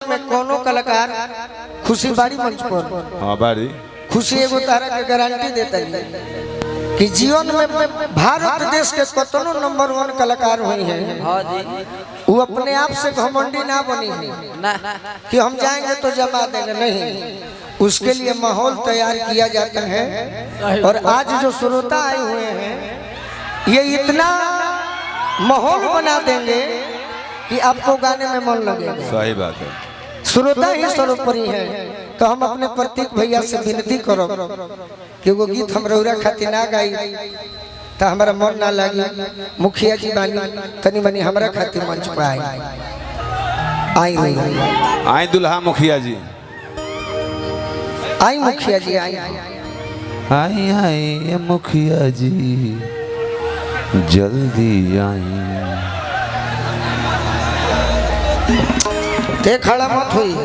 में कोनो कलाकार खुशी बाड़ी मंच पर हाँ बाड़ी खुशी एगो तारा के गारंटी देता है कि जीवन में भारत देश के कतनो नंबर 1 कलाकार हुई हैं। हाँ जी वो अपने आप से घमंडी ना बनी है कि हम जाएंगे तो जमा देंगे, नहीं। उसके लिए माहौल तैयार किया जाता है। और आज जो श्रोता आए हुए हैं ये इतना माहौल बना देंगे कि आपको गाने में मन लगेगा। सही बात है, श्रोता ही सर्वोपरि है। तो हम अपने प्रतीक भैया से विनती करो कि वो गीत हम रौरा खातिर ना गाई तो हमारा मन ना लगी। मुखिया जी बानी तनी मनी हमारा खातिर मंच पर आई आई दुल्हा मुखिया जी, आई मुखिया जी आई आई आई मुखिया जी जल्दी आई। ते खड़ा मत हुई।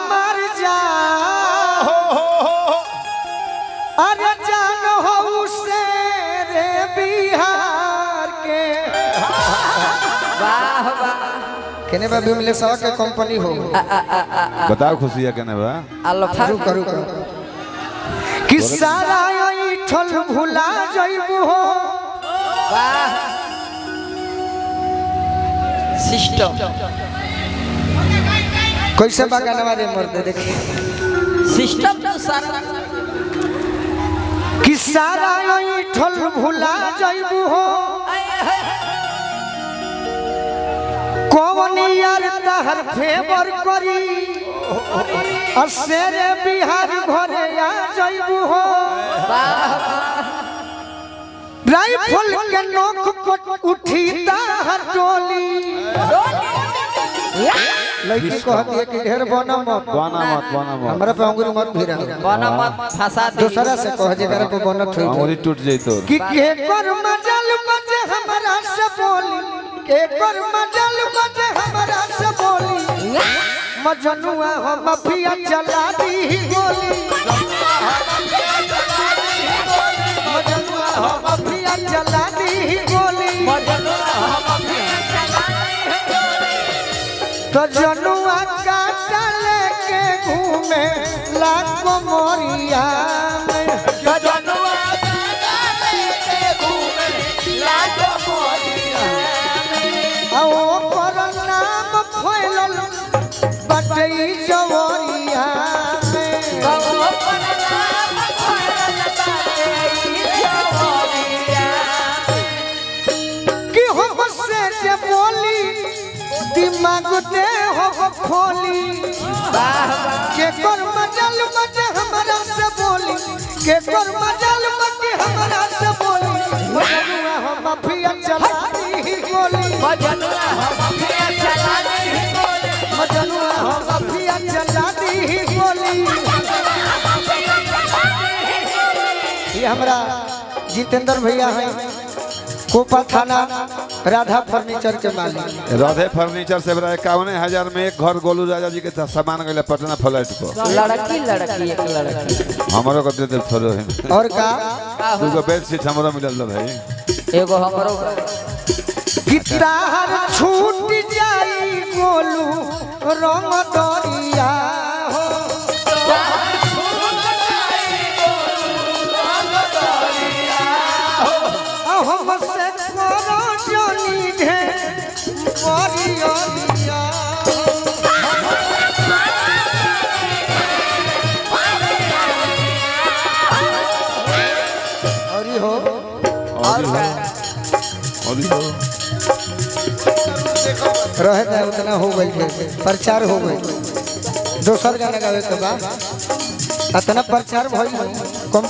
मर जा अरे जान हो से रे बिहार के वाह वाह केने बा बिमले सवा के कंपनी हो। बताओ खुशी है कहने बा अल्लाह करू कि सारा ठल भुला जइबू हो। वाह सिस्टम कैसे बागानवा रे मर्द देखिए सिस्टम तो सारा कि सारा ठल भुला जइबू हो। कौन यार तहर फेवर करी असेरे बिहार घरे आ जइबू हो। राइफल के नोक पर उठी तहर टोली लड़की कहती है कि ढेर बना मत हमरा पे अंगुरी मत भिरा बना मत फंसा दे। दूसरा से कह जेकरा पे बनत होई अंगुरी टूट जइतो कि के कर मजल बजे हमरा से बोली, के कर मजल बजे हमरा से बोली। मजनुआ हो माफिया चला दी गोली, मजनुआ हो माफिया चला दी गोली। तो जनुआ काटा लेके घूमे लाखों मोरिया में। तो जनुआ काटा लेके घूमे लाखों मोरिया में। आओ पर नाम फैलल बटई जवरिया में। आओ पर नाम फैलल बटई जवरिया कि हम से जे बोली दिमाग दे हो खोली। के कर मजल बजे हमरा से बोली, के कर मजल बजे हमरा से बोली। मजनुआ हो माफिया चला दी गोली, मजनुआ हो माफिया चला दी गोली, मजनुआ हो माफिया चला दी गोली। ये हमरा जितेंद्र भैया हैं कोपा थाना राधा फर्नीचर के मालिक। राधे फर्नीचर से 51,000 में एक घर गोलू राजा जी के सामान गए पटना फ्लाइट पर। लड़की एक लड़की हमारो को दे दे थोड़ो है और का दूगो बेडशीट हमरो मिलल भाई एगो हमरो गिटार छूट जाई गोलू रंग दरिया हो। हमसे करो जानी ढे परिया दिया। और हो रहे थे उतना हो गई प्रचार हो गई। दोसर गाना गावे के बाद इतना प्रचार भइल कम